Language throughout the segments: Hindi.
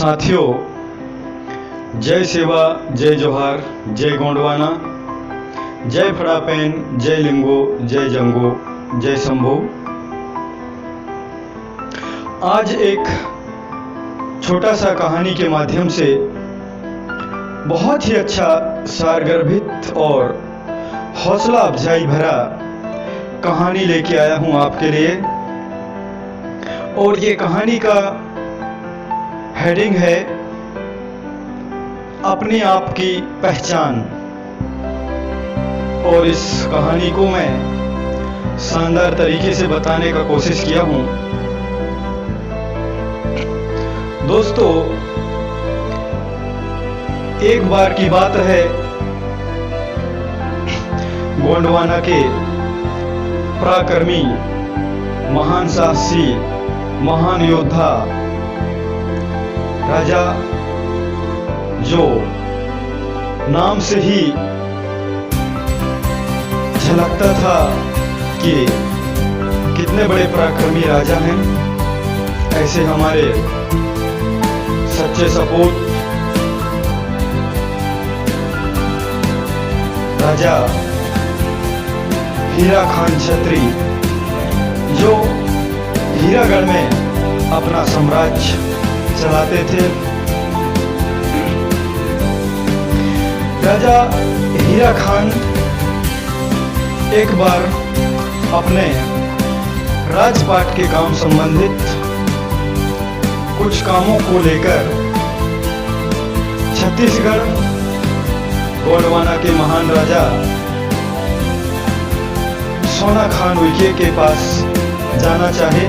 साथियों, जय सेवा, जय जोहार, जय गोंडवाना, जय फड़ापेन, जय लिंगो, जय जंगो, जय शंभो। आज एक छोटा सा कहानी के माध्यम से बहुत ही अच्छा सारगर्भित और हौसला अफजाई भरा कहानी लेके आया हूं आपके लिए। और ये कहानी का हेडिंग है अपने आप की पहचान। और इस कहानी को मैं शानदार तरीके से बताने का कोशिश किया हूं। दोस्तों, एक बार की बात है, गोंडवाना के पराक्रमी, महान साहसी, महान योद्धा राजा, जो नाम से ही झलकता था कि कितने बड़े पराक्रमी राजा हैं, ऐसे हमारे सच्चे सपूत राजा हीरा खान छत्री, जो हीरागढ़ में अपना साम्राज्य चलाते थे। राजा हीरा खान एक बार अपने राजपाट के काम संबंधित कुछ कामों को लेकर छत्तीसगढ़ गोंडवाना के महान राजा सोना खान उइके के पास जाना चाहे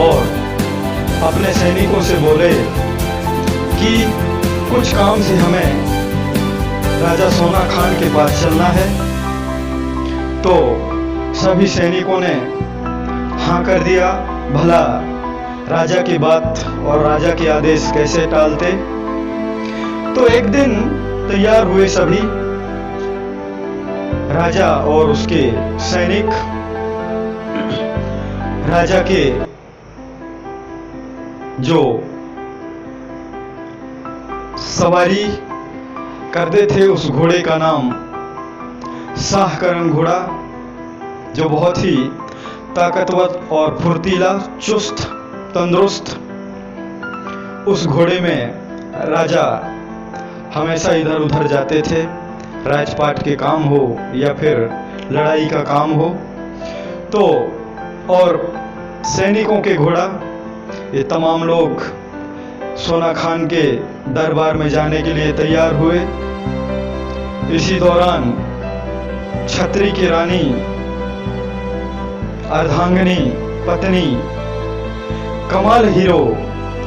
और अपने सैनिकों से बोले कि कुछ काम से हमें राजा सोना खान के पास चलना है। तो सभी सैनिकों ने हाँ कर दिया। भला राजा की बात और राजा के आदेश कैसे टालते। तो एक दिन तैयार हुए सभी, राजा और उसके सैनिक राजा के जो सवारी करते थे उस घोड़े का नाम शाहकरण घोड़ा, जो बहुत ही ताकतवर और फुर्तीला, चुस्त, तंदुरुस्त। उस घोड़े में राजा हमेशा इधर उधर जाते थे, राजपाट के काम हो या फिर लड़ाई का काम हो। तो और सैनिकों के घोड़ा, ये तमाम लोग सोना खान के दरबार में जाने के लिए तैयार हुए। इसी दौरान छत्री की रानी, अर्धांगिनी पत्नी कमाल हीरो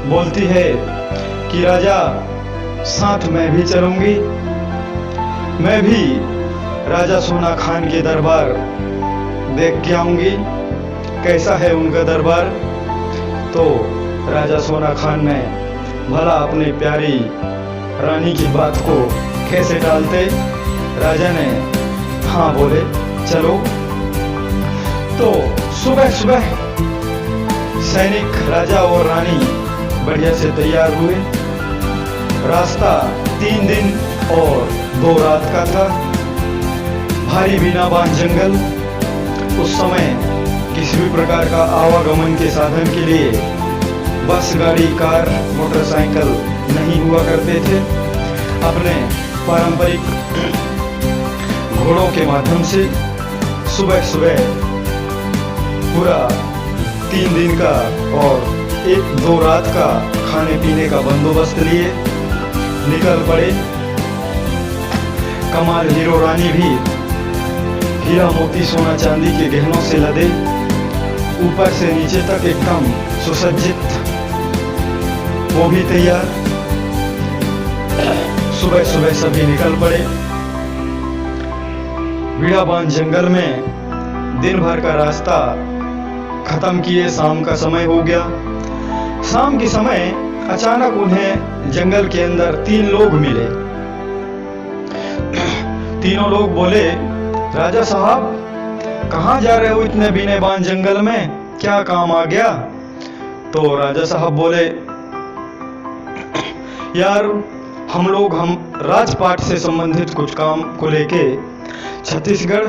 बोलती है कि राजा, साथ मैं भी चलूंगी, मैं भी राजा सोना खान के दरबार देख के आऊंगी, कैसा है उनका दरबार। तो राजा सोना खान ने भला अपनी प्यारी रानी की बात को कैसे टालते, राजा ने हाँ बोले, चलो। तो सुबह सुबह सैनिक, राजा और रानी बढ़िया से तैयार हुए। रास्ता 3 दिन और 2 रात का था। भारी बीनाबान जंगल। उस समय किसी भी प्रकार का आवागमन के साधन के लिए बस, गाड़ी, कार, मोटरसाइकिल नहीं हुआ करते थे। अपने पारंपरिक घोड़ों के माध्यम से सुबह सुबह पूरा 3 दिन का और 1-2 रात का खाने पीने का बंदोबस्त लिए निकल पड़े। कमाल हीरो रानी भी हीरा मोती सोना चांदी के गहनों से लदे, ऊपर से नीचे तक एकदम सुसज्जित, वो भी तैयार। सुबह सुबह सभी निकल पड़े। बीड़ाबान जंगल में दिन भर का रास्ता खत्म किए, शाम का समय हो गया। शाम के समय अचानक उन्हें जंगल के अंदर 3 लोग मिले। तीनों लोग बोले, राजा साहब, कहाँ जा रहे हो इतने बीनेबान जंगल में, क्या काम आ गया? तो राजा साहब बोले, यार हम राजपाट से संबंधित कुछ काम को लेके छत्तीसगढ़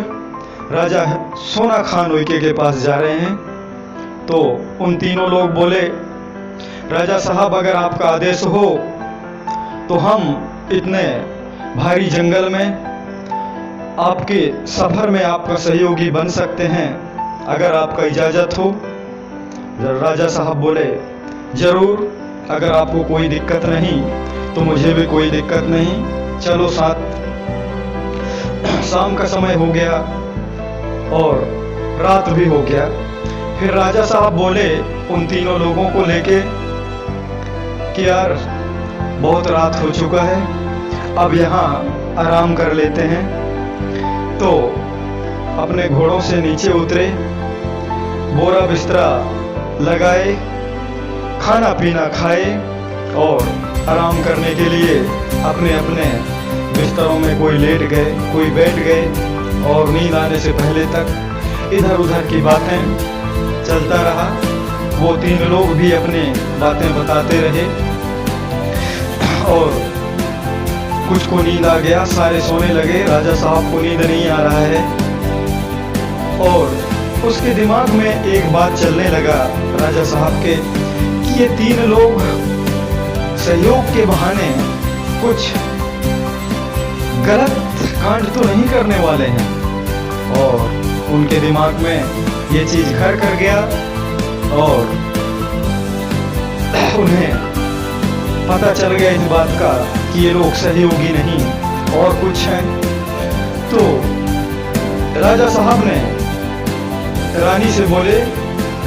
राजा सोना खान उइके के पास जा रहे हैं। तो उन तीनों लोग बोले, राजा साहब अगर आपका आदेश हो तो हम इतने भारी जंगल में आपके सफर में आपका सहयोगी बन सकते हैं, अगर आपका इजाजत हो। राजा साहब बोले, जरूर, अगर आपको कोई दिक्कत नहीं तो मुझे भी कोई दिक्कत नहीं, चलो साथ। शाम का समय हो गया और रात भी हो गया। फिर राजा साहब बोले उन तीनों लोगों को लेके कि यार बहुत रात हो चुका है, अब यहाँ आराम कर लेते हैं। तो अपने घोड़ों से नीचे उतरे, बोरा बिस्तरा लगाए, खाना पीना खाए और आराम करने के लिए अपने अपने बिस्तरों में कोई लेट गए, कोई बैठ गए और नींद आने से पहले तक इधर उधर की बातें चलता रहा। वो तीन लोग भी अपने बातें बताते रहे और कुछ को नींद आ गया, सारे सोने लगे। राजा साहब को नींद नहीं आ रहा है और उसके दिमाग में एक बात चलने लगा राजा साहब के कि ये तीन लोग सहयोग के बहाने कुछ गलत कांड तो नहीं करने वाले हैं। और उनके दिमाग में ये चीज घर कर गया और उन्हें पता चल गया इस बात का कि ये लोग सहयोगी नहीं और कुछ हैं। तो राजा साहब ने रानी से बोले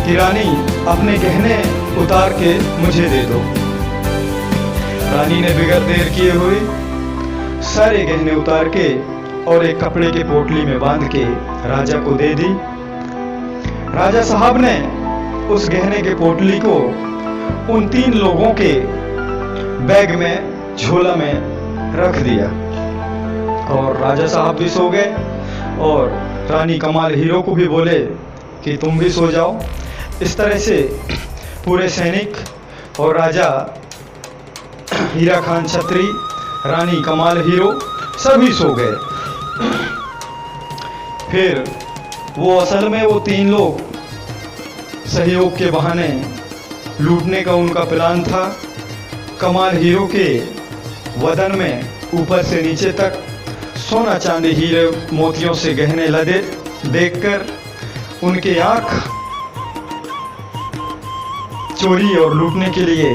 कि रानी अपने गहने उतार के मुझे दे दो। रानी ने बिगर देर किए हुए सारे गहने उतार के और एक कपड़े के पोटली में बांध के राजा को दे दी। राजा साहब ने उस गहने के पोटली को उन तीन लोगों के बैग में, झोला में रख दिया और राजा साहब भी सो गए। और रानी कमाल हीरो को भी बोले कि तुम भी सो जाओ। इस तरह से पूरे सैनिक और राजा हीरा खान छत्री, रानी कमाल हीरो सभी सो गए। फिर वो असल में वो तीन लोग सहयोग के बहाने लूटने का उनका प्लान था। कमाल हीरो के वदन में ऊपर से नीचे तक सोना चांदी हीरे मोतियों से गहने लदे देखकर उनके आंख चोरी और लूटने के लिए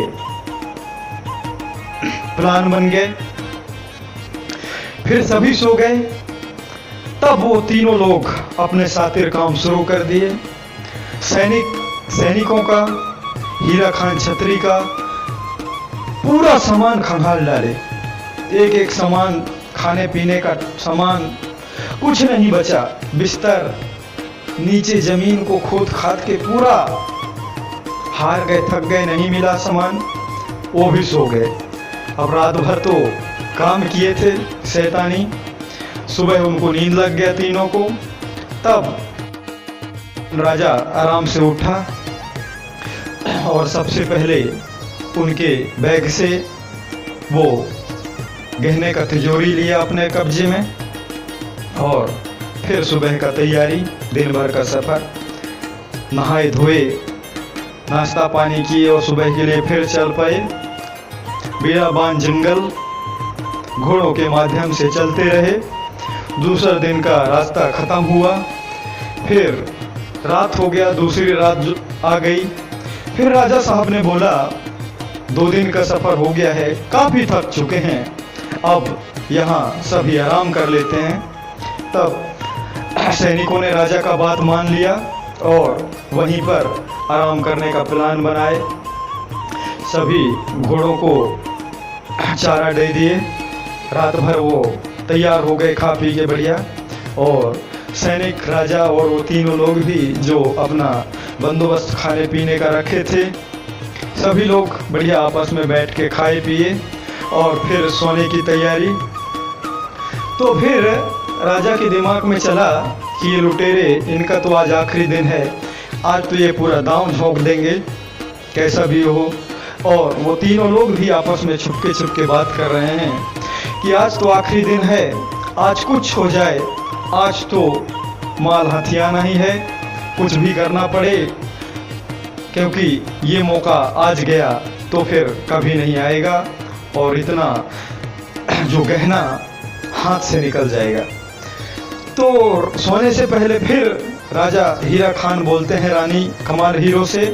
प्लान बन गए। फिर सभी सो गए। तब वो तीनों लोग अपने सातिर काम शुरू कर दिए। सैनिकों का, हीरा खान छत्री का पूरा सामान खंगाल डाले। एक एक सामान, खाने पीने का सामान कुछ नहीं बचा। बिस्तर नीचे जमीन को खोद खाद के पूरा हार गए, थक गए, नहीं मिला सामान, वो भी सो गए। अब रात भर तो काम किए थे शैतानी, सुबह उनको नींद लग गया तीनों को। तब राजा आराम से उठा और सबसे पहले उनके बैग से वो गहने का तिजोरी लिया अपने कब्जे में और फिर सुबह का तैयारी, दिन भर का सफर। नहाए धोए, नाश्ता पानी किए और सुबह के लिए फिर चल पाए। बियाबान जंगल घोड़ों के माध्यम से चलते रहे। दूसरा दिन का रास्ता खत्म हुआ। फिर रात हो गया, दूसरी रात आ गई। फिर राजा साहब ने बोला 2 दिन का सफर हो गया है, काफी थक चुके हैं, अब यहाँ सभी आराम कर लेते हैं। तब सैनिकों ने राजा का बात मान लिया और वहीं पर आराम करने का प्लान बनाए। सभी घोड़ों को चारा दे दिए। रात भर वो तैयार हो गए खा पी के बढ़िया। और सैनिक, राजा और वो तीनों लोग भी जो अपना बंदोबस्त खाने पीने का रखे थे, सभी लोग बढ़िया आपस में बैठ के खाए पिए और फिर सोने की तैयारी। तो फिर राजा के दिमाग में चला कि ये लुटेरे, इनका तो आज आखिरी दिन है, आज तो ये पूरा दांव झोंक देंगे, कैसा भी हो। और वो तीनों लोग भी आपस में छुपके बात कर रहे हैं कि आज तो आखिरी दिन है, आज कुछ हो जाए, आज तो माल हथियाना ही है, कुछ भी करना पड़े, क्योंकि ये मौका आज गया तो फिर कभी नहीं आएगा और इतना जो गहना हाथ से निकल जाएगा। तो सोने से पहले फिर राजा हीरा खान बोलते हैं रानी कमाल हीरो से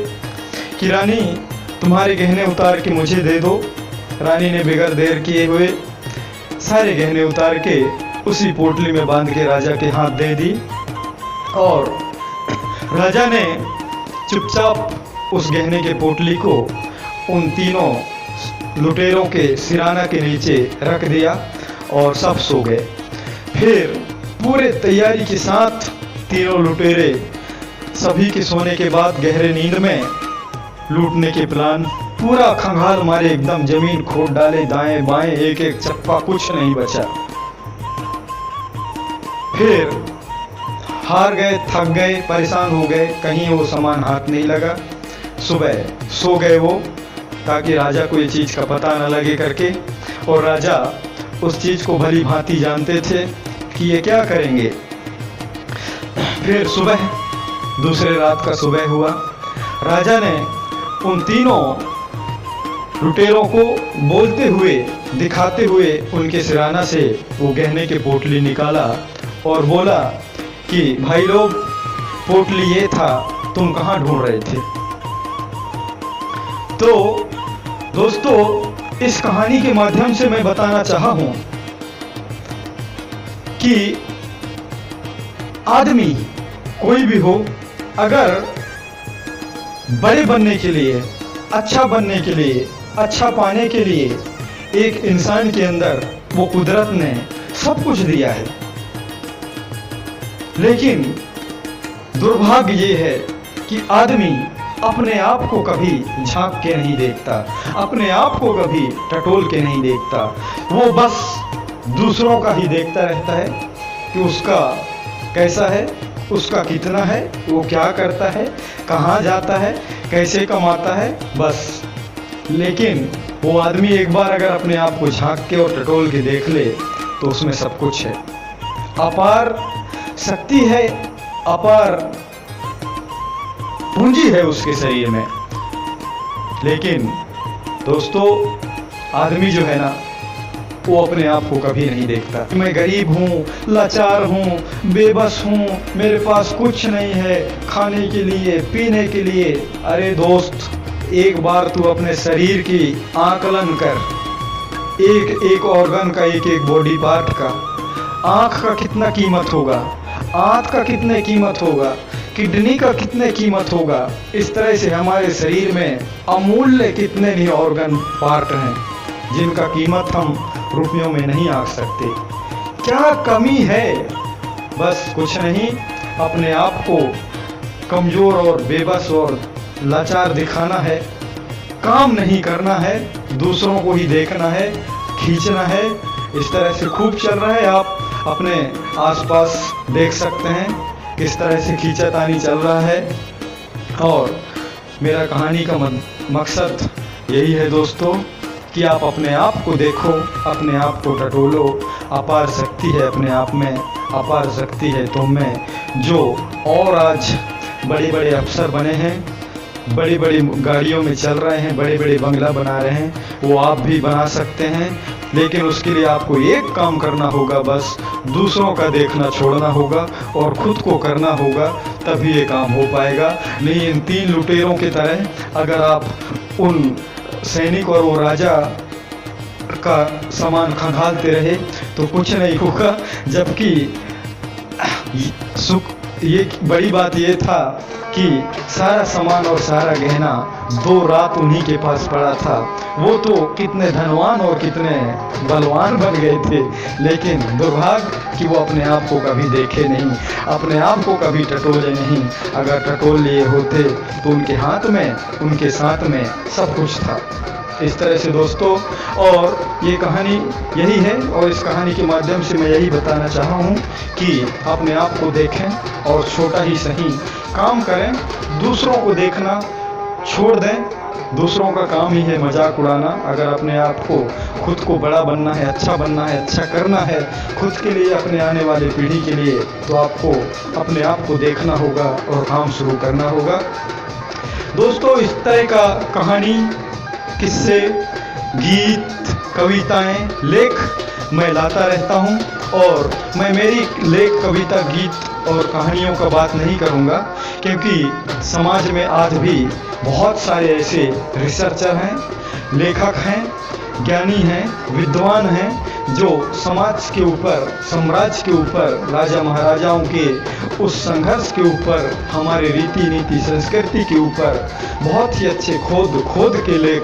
कि रानी तुम्हारे गहने उतार के मुझे दे दो। रानी ने बिगड़ देर किए हुए सारे गहने उतार के उसी पोटली में बांध के राजा के हाथ दे दी और राजा ने चुपचाप उस गहने के पोटली को उन तीनों लुटेरों के सिराना के नीचे रख दिया और सब सो गए। फिर पूरे तैयारी के साथ तीनों लुटेरे सभी के सोने के बाद गहरे नींद में लूटने के प्लान, पूरा खंगाल मारे, एकदम जमीन खोद डाले, दाएं बाएं एक एक चप्पा, कुछ नहीं बचा। फिर हार गए, थक गए, परेशान हो गए, कहीं वो सामान हाथ नहीं लगा। सुबह सो गए वो, ताकि राजा को ये चीज़ का पता न लगे करके, और राजा उस चीज़ को भली भांति जानते थे कि ये क्या करेंगे। फिर सुबह, दूसरे रात का सुबह हुआ, राजा ने उन तीनों लुटेरों को बोलते हुए, दिखाते हुए उनके सिराना से वो गहने के पोटली निकाला और बोला कि भाई लोग, पोटली ये था, तुम कहाँ ढूंढ रहे थे। तो दोस्तों, इस कहानी के माध्यम से मैं बताना चाहा हूं कि आदमी कोई भी हो, अगर बड़े बनने के लिए, अच्छा बनने के लिए, अच्छा पाने के लिए एक इंसान के अंदर वो कुदरत ने सब कुछ दिया है, लेकिन दुर्भाग्य ये है कि आदमी अपने आप को कभी झांक के नहीं देखता, अपने आप को कभी टटोल के नहीं देखता। वो बस दूसरों का ही देखता रहता है कि उसका कैसा है, उसका कितना है, वो क्या करता है, कहाँ जाता है, कैसे कमाता है, बस। लेकिन वो आदमी एक बार अगर अपने आप को झांक के और टटोल के देख ले तो उसमें सब कुछ है, अपार शक्ति है, अपार पूंजी है उसके शरीर में। लेकिन दोस्तों, आदमी जो है ना, वो अपने आप को कभी नहीं देखता। मैं गरीब हूँ, लाचार हूँ, बेबस हूँ, मेरे पास कुछ नहीं है खाने के लिए, पीने के लिए। अरे दोस्त, एक बार तू अपने शरीर की आकलन कर, एक एक ऑर्गन का, एक एक बॉडी पार्ट का। आँख का कितना कीमत होगा, आंत का कितने कीमत होगा, किडनी का कितने कीमत होगा। इस तरह से हमारे शरीर में अमूल्य कितने भी ऑर्गन पार्ट हैं जिनका कीमत हम रुपयों में नहीं आंक सकते। क्या कमी है? बस कुछ नहीं, अपने आप को कमजोर और बेबस और लाचार दिखाना है, काम नहीं करना है, दूसरों को ही देखना है, खींचना है। इस तरह से खूब चल रहा है, आप अपने आसपास देख सकते हैं किस तरह से खींचातानी चल रहा है। और मेरा कहानी का मकसद यही है दोस्तों कि आप अपने आप को देखो, अपने आप को टटोलो। अपार शक्ति है अपने आप में, अपार शक्ति है तुम में। जो और आज बड़े बड़े अफसर बने हैं, बड़ी बड़ी गाड़ियों में चल रहे हैं, बड़े बड़े बंगला बना रहे हैं, वो आप भी बना सकते हैं। लेकिन उसके लिए आपको एक काम करना होगा, बस दूसरों का देखना छोड़ना होगा और खुद को करना होगा, तभी ये काम हो पाएगा। नहीं इन तीन लुटेरों की तरह अगर आप उन सैनिक और वो राजा का सामान खंगालते रहे तो कुछ नहीं होगा। जबकि ये बड़ी बात ये था कि सारा सामान और सारा गहना 2 रात उन्हीं के पास पड़ा था। वो तो कितने धनवान और कितने बलवान बन गए थे, लेकिन दुर्भाग्य कि वो अपने आप को कभी देखे नहीं, अपने आप को कभी टटोले नहीं। अगर टटोल लिए होते तो उनके हाथ में, उनके साथ में सब कुछ था। इस तरह से दोस्तों, और ये कहानी यही है, और इस कहानी के माध्यम से मैं यही बताना चाहा हूँ कि अपने आप को देखें और छोटा ही सही काम करें, दूसरों को देखना छोड़ दें दूसरों का काम ही है मजाक उड़ाना। अगर अपने आप को खुद को बड़ा बनना है, अच्छा बनना है, अच्छा करना है खुद के लिए, अपने आने वाली पीढ़ी के लिए, तो आपको अपने आप को देखना होगा और काम शुरू करना होगा। दोस्तों, इस तरह का कहानी, किस्से, गीत, कविताएं, लेख मैं लाता रहता हूं और मैं मेरी लेख, कविता, गीत और कहानियों का बात नहीं करूंगा, क्योंकि समाज में आज भी बहुत सारे ऐसे रिसर्चर हैं, लेखक हैं, ज्ञानी हैं, विद्वान हैं, जो समाज के ऊपर, साम्राज्य के ऊपर, राजा महाराजाओं के उस संघर्ष के ऊपर, हमारे रीति नीति संस्कृति के ऊपर बहुत ही अच्छे खोद के लेख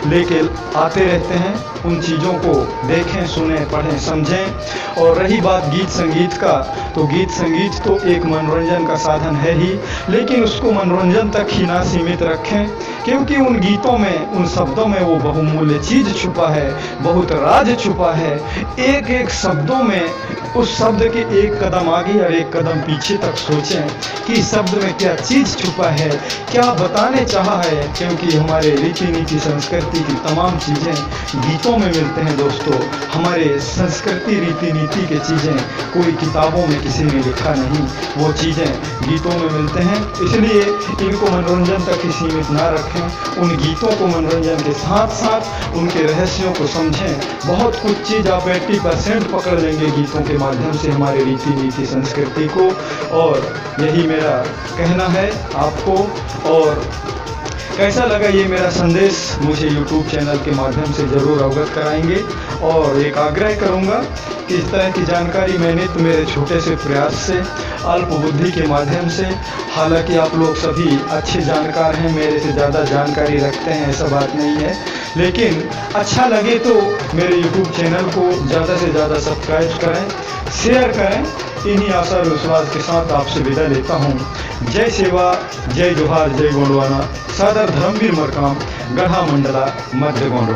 लेके आते रहते हैं। उन चीज़ों को देखें, सुनें, पढ़ें, समझें। और रही बात गीत संगीत का, तो गीत संगीत तो एक मनोरंजन का साधन है ही, लेकिन उसको मनोरंजन तक ही ना सीमित रखें, क्योंकि उन गीतों में, उन शब्दों में वो बहुमूल्य चीज़ छुपा है, बहुत राज छुपा है। एक एक शब्दों में, उस शब्द के एक कदम आगे और एक कदम पीछे तक सोचें कि इस शब्द में क्या चीज़ छुपा है, क्या बताने चाहा है, क्योंकि हमारे रीति नीति संस्कृति की तमाम चीज़ें गीतों में मिलते हैं। दोस्तों, हमारे संस्कृति, रीति नीति की चीज़ें कोई किताबों में किसी ने लिखा नहीं, वो चीज़ें गीतों में मिलते हैं। इसलिए इनको मनोरंजन तक ही सीमित ना रखें, उन गीतों को मनोरंजन के साथ साथ उनके रहस्यों को समझें। बहुत कुछ चीज़ आप 80% पकड़ लेंगे गीतों के माध्यम से हमारे रीति नीति संस्कृति को। और यही मेरा कहना है आपको। और कैसा लगा ये मेरा संदेश, मुझे YouTube चैनल के माध्यम से ज़रूर अवगत कराएंगे। और एक आग्रह करूँगा कि इस तरह की जानकारी मैंने तो मेरे छोटे से प्रयास से, अल्प बुद्धि के माध्यम से, हालांकि आप लोग सभी अच्छे जानकार हैं, मेरे से ज़्यादा जानकारी रखते हैं, ऐसा बात नहीं है, लेकिन अच्छा लगे तो मेरे YouTube चैनल को ज़्यादा से ज़्यादा सब्सक्राइब करें, शेयर करें। इन्हीं आशा और विश्वास के साथ आपसे विदा लेता हूँ। जय सेवा, जय जोहार, जय गोंडवाना। सादर धर्मवीर मरकाम, गढ़ा मंडला, मध्य गोंडवाना।